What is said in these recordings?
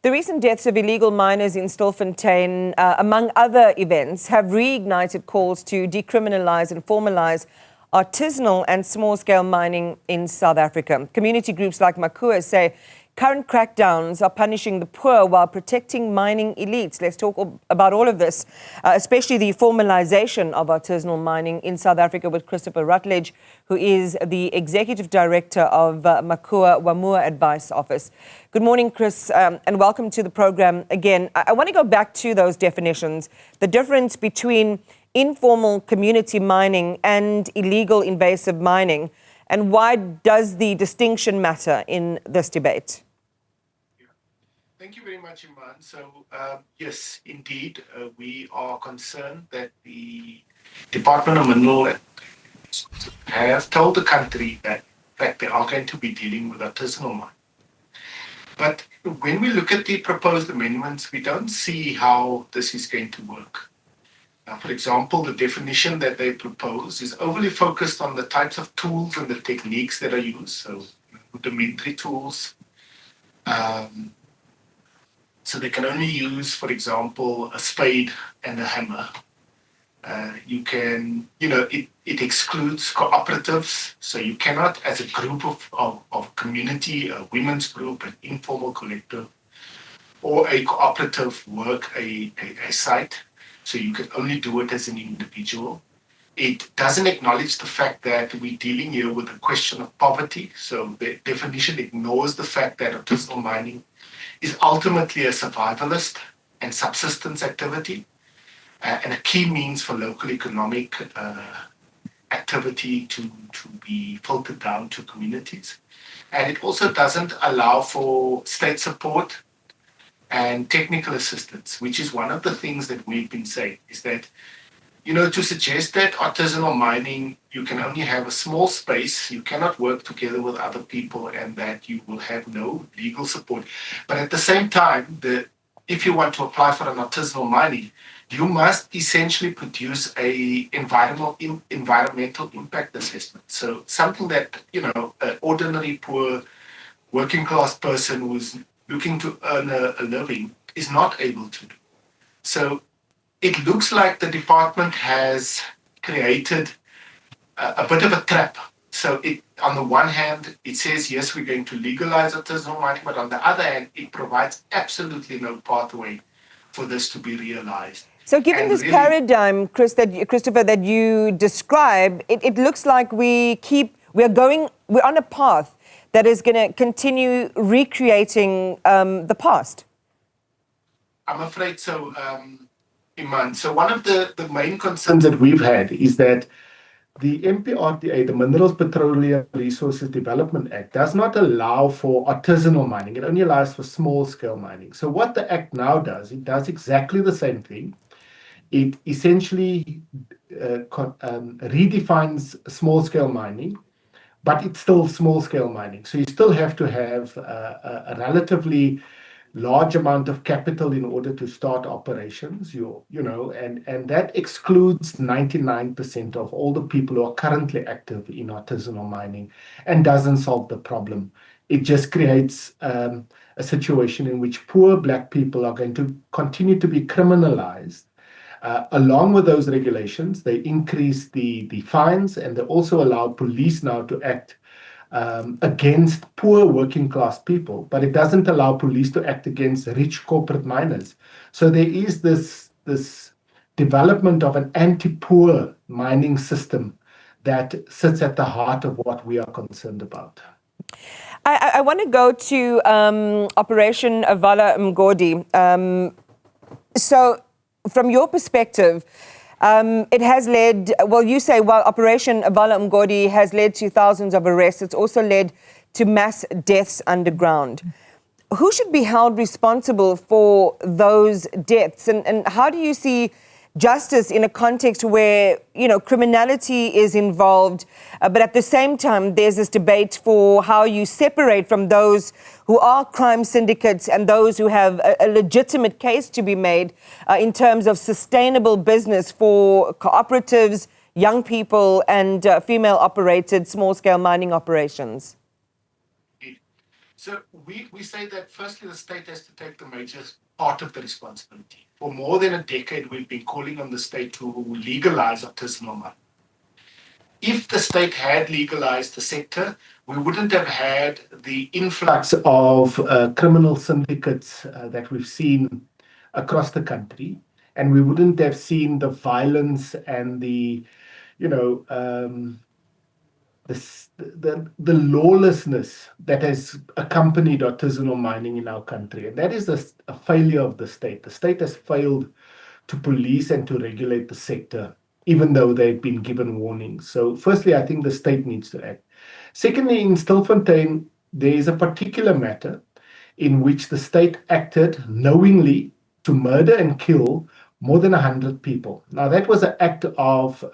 The recent deaths of illegal miners in Stilfontein, among other events, have reignited calls to decriminalise and formalise artisanal and small-scale mining in South Africa. Community groups like MACUA say current crackdowns are punishing the poor while protecting mining elites. Let's talk about all of this, especially the formalisation of artisanal mining in South Africa with Christopher Rutledge, who is the Executive Director of MACUA Wamua Advice Office. Good morning, Chris, and welcome to the program again. I want to go back to those definitions, the difference between informal community mining and illegal invasive mining, and why does the distinction matter in this debate? Thank you very much, Iman. So, yes, indeed, we are concerned that the Department of Mineral has told the country that they are going to be dealing with artisanal mining. But when we look at the proposed amendments, we don't see how this is going to work. For example, the definition that they propose is overly focused on the types of tools and the techniques that are used, so rudimentary tools. So they can only use, for example, a spade and a hammer. It excludes cooperatives, so you cannot, as a group of community, a women's group, an informal collective, or a cooperative work a site. So you can only do it as an individual. It doesn't acknowledge the fact that we're dealing here with a question of poverty. So the definition ignores the fact that artisanal mining is ultimately a survivalist and subsistence activity, and a key means for local economic activity to be filtered down to communities. And it also doesn't allow for state support and technical assistance, which is one of the things that we've been saying, is that, to suggest that artisanal mining, you can only have a small space, you cannot work together with other people, and that you will have no legal support. But at the same time, if you want to apply for an artisanal mining, you must essentially produce a environmental impact assessment. So something that, an ordinary poor working class person who's looking to earn a living is not able to do. So it looks like the department has created a bit of a trap. So on the one hand, it says, yes, we're going to legalize artisanal mining, but on the other hand, it provides absolutely no pathway for this to be realized. So given this paradigm, Christopher, that you describe, it looks like we're on a path that is going to continue recreating the past. I'm afraid so, Iman. So one of the main concerns that we've had is that the MPRDA, the Minerals, Petroleum Resources Development Act, does not allow for artisanal mining. It only allows for small-scale mining. So what the Act now does, it does exactly the same thing. It essentially redefines small-scale mining, but it's still small-scale mining. So you still have to have a relatively large amount of capital in order to start operations, and that excludes 99% of all the people who are currently active in artisanal mining and doesn't solve the problem. It just creates a situation in which poor Black people are going to continue to be criminalized. Along with those regulations, they increase the fines, and they also allow police now to act against poor working class people, but it doesn't allow police to act against rich corporate miners. So there is this development of an anti-poor mining system that sits at the heart of what we are concerned about. I want to go to Operation Avala Mgodi. So from your perspective, it has led, you say, while Operation Avala Mgodi has led to thousands of arrests, it's also led to mass deaths underground. Who should be held responsible for those deaths? And how do you see justice in a context where, criminality is involved, but at the same time, there's this debate for how you separate from those who are crime syndicates and those who have a legitimate case to be made in terms of sustainable business for cooperatives, young people, and female-operated small-scale mining operations? So we say that firstly, the state has to take the major part of the responsibility. For more than a decade, we've been calling on the state to legalize artisanal mining. If the state had legalized the sector, we wouldn't have had the influx of criminal syndicates that we've seen across the country, and we wouldn't have seen the violence and the, you know, the lawlessness that has accompanied artisanal mining in our country. And that is a failure of the state. The state has failed to police and to regulate the sector, even though they've been given warnings. So firstly, I think the state needs to act. Secondly, in Stilfontein, there is a particular matter in which the state acted knowingly to murder and kill more than 100 people. Now, that was an act of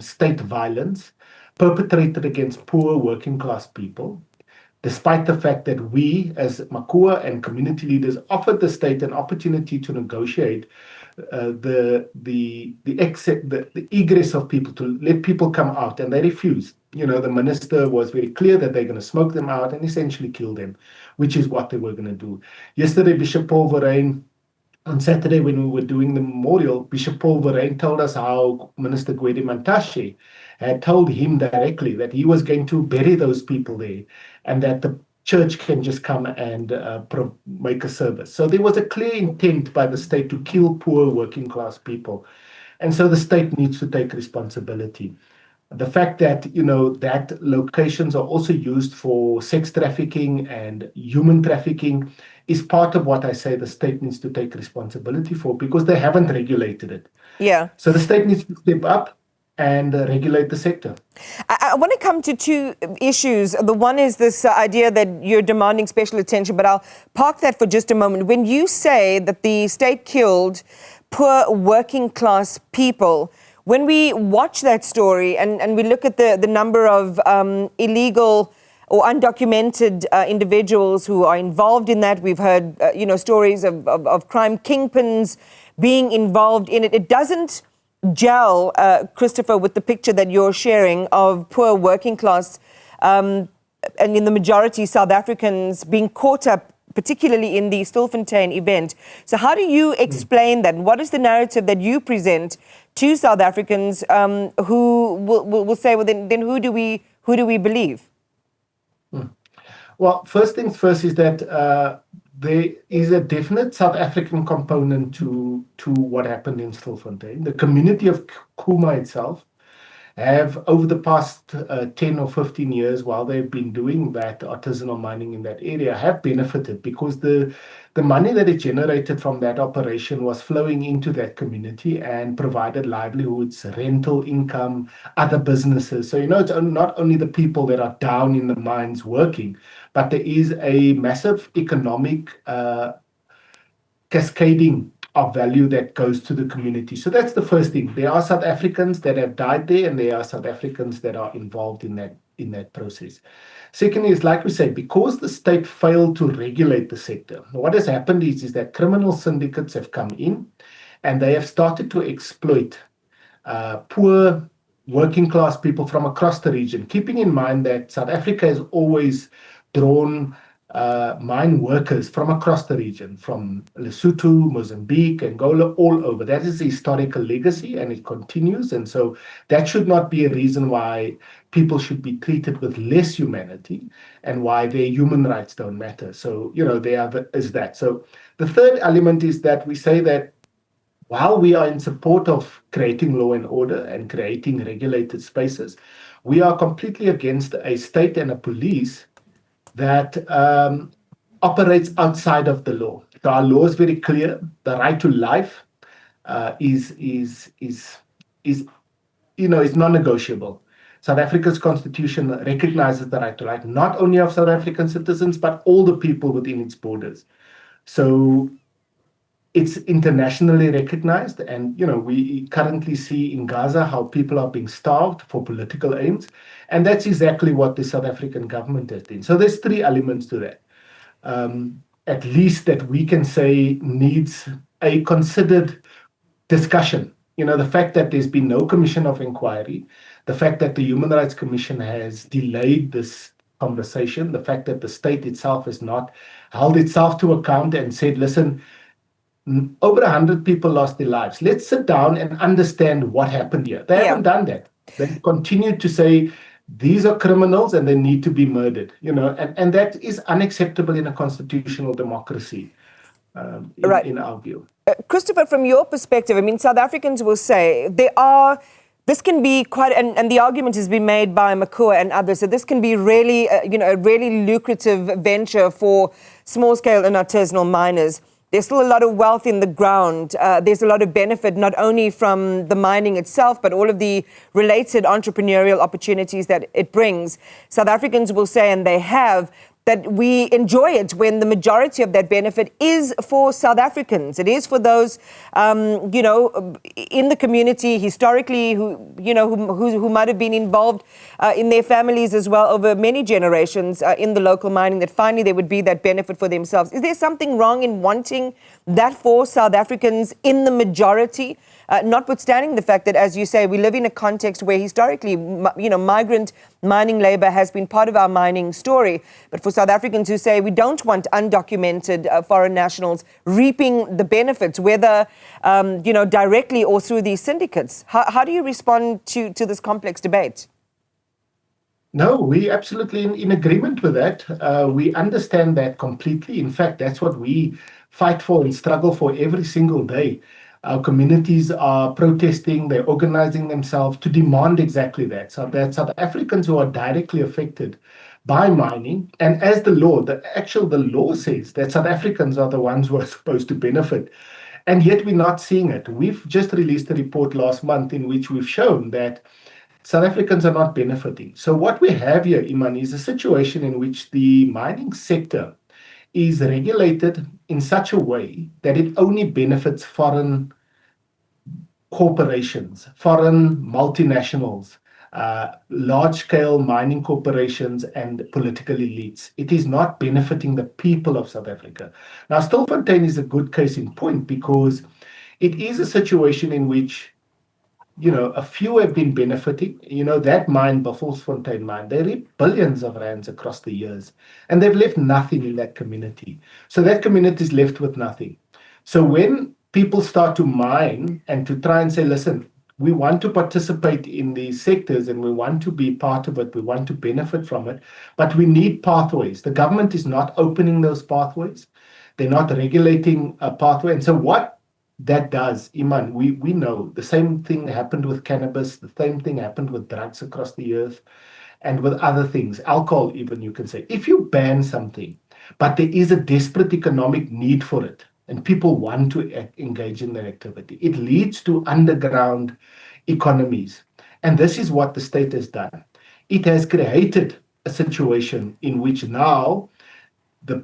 state violence perpetrated against poor working class people, despite the fact that we, as MACUA and community leaders, offered the state an opportunity to negotiate the egress of people, to let people come out, and they refused. You know, the minister was very clear that they're going to smoke them out and essentially kill them, which is what they were going to do. Yesterday, Bishop Paul Verheyen, on Saturday, when we were doing the memorial, Bishop Paul Verheyen told us how Minister Gwede Mantashe had told him directly that he was going to bury those people there and that the church can just come and make a service. So there was a clear intent by the state to kill poor working class people. And so the state needs to take responsibility. The fact that, you know, that locations are also used for sex trafficking and human trafficking is part of what I say the state needs to take responsibility for, because they haven't regulated it. Yeah. So the state needs to step up and regulate the sector. I want to come to two issues. The one is this idea that you're demanding special attention, but I'll park that for just a moment. When you say that the state killed poor working class people, when we watch that story and we look at the number of illegal or undocumented individuals who are involved in that, we've heard stories of crime kingpins being involved in it. It doesn't gel, Christopher, with the picture that you're sharing of poor working class and in the majority South Africans being caught up, particularly in the Stilfontein event. So how do you explain that? What is the narrative that you present to South Africans who will say, well, then who do we believe? Well, first things first is that there is a definite South African component to what happened in Stilfontein. The community of Kuma itself have, over the past 10 or 15 years, while they've been doing that artisanal mining in that area, have benefited because the money that is generated from that operation was flowing into that community and provided livelihoods, rental income, other businesses. So, it's not only the people that are down in the mines working, but there is a massive economic cascading of value that goes to the community. So that's the first thing. There are South Africans that have died there, and there are South Africans that are involved in that process. Secondly, is like we say, because the state failed to regulate the sector, what has happened is that criminal syndicates have come in and they have started to exploit poor working class people from across the region, keeping in mind that South Africa has always drawn mine workers from across the region, from Lesotho, Mozambique, Angola, all over. That is a historical legacy and it continues. And so that should not be a reason why people should be treated with less humanity and why their human rights don't matter. So, is that. So the third element is that we say that while we are in support of creating law and order and creating regulated spaces, we are completely against a state and a police that operates outside of the law. So our law is very clear. The right to life is non-negotiable. South Africa's constitution recognizes the right to life, not only of South African citizens, but all the people within its borders. So it's internationally recognized. And, we currently see in Gaza how people are being starved for political aims. And that's exactly what the South African government has done. So there's three elements to that, at least that we can say needs a considered discussion. The fact that there's been no commission of inquiry, the fact that the Human Rights Commission has delayed this conversation, the fact that the state itself has not held itself to account and said, listen, over 100 people lost their lives. Let's sit down and understand what happened here. They haven't done that. They've continued to say, these are criminals and they need to be murdered, and that is unacceptable in a constitutional democracy, in our view. Christopher, from your perspective, I mean, South Africans will say this can be quite, and the argument has been made by MACUA and others, that this can be really, a really lucrative venture for small-scale and artisanal miners. There's still a lot of wealth in the ground. There's a lot of benefit, not only from the mining itself, but all of the related entrepreneurial opportunities that it brings. South Africans will say, and they have, that we enjoy it when the majority of that benefit is for South Africans. It is for those, in the community historically who might have been involved in their families as well over many generations in the local mining, that finally there would be that benefit for themselves. Is there something wrong in wanting that for South Africans in the majority? Notwithstanding the fact that, as you say, we live in a context where historically, migrant mining labor has been part of our mining story. But for South Africans who say we don't want undocumented foreign nationals reaping the benefits, whether, directly or through these syndicates, how do you respond to this complex debate? No, we absolutely in agreement with that. We understand that completely. In fact, that's what we fight for and struggle for every single day. Our communities are protesting, they're organizing themselves to demand exactly that. So that South Africans who are directly affected by mining, and as the law says that South Africans are the ones who are supposed to benefit. And yet we're not seeing it. We've just released a report last month in which we've shown that South Africans are not benefiting. So what we have here, Iman, is a situation in which the mining sector is regulated in such a way that it only benefits foreign corporations, foreign multinationals, large-scale mining corporations and political elites. It is not benefiting the people of South Africa. Now, Stilfontein is a good case in point because it is a situation in which a few have been benefiting. That mine, Stilfontein mine, they reaped billions of rands across the years, and they've left nothing in that community. So that community is left with nothing. So when people start to mine and to try and say, listen, we want to participate in these sectors and we want to be part of it, we want to benefit from it, but we need pathways. The government is not opening those pathways. They're not regulating a pathway. And so what that does, Iman, we know the same thing happened with cannabis, the same thing happened with drugs across the years, and with other things, alcohol even, you can say. If you ban something, but there is a desperate economic need for it, and people want to engage in that activity, it leads to underground economies. And this is what the state has done. It has created a situation in which now the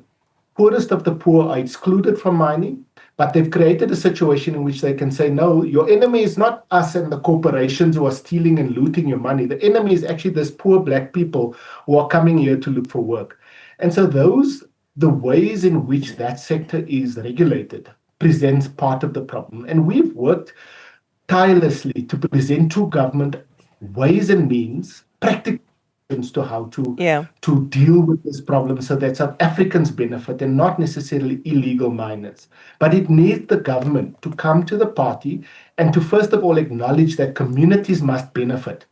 poorest of the poor are excluded from mining, but they've created a situation in which they can say, no, your enemy is not us and the corporations who are stealing and looting your money. The enemy is actually this poor black people who are coming here to look for work. And so the ways in which that sector is regulated presents part of the problem. And we've worked tirelessly to present to government ways and means, practical to how to deal with this problem so that South Africans benefit and not necessarily illegal miners. But it needs the government to come to the party and to first of all acknowledge that communities must benefit.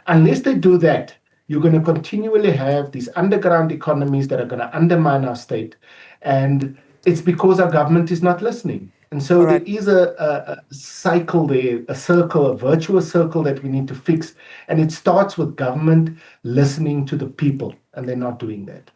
Unless they do that, you're going to continually have these underground economies that are going to undermine our state. And it's because our government is not listening. And so there is a cycle there, a circle, a virtuous circle that we need to fix. And it starts with government listening to the people, and they're not doing that.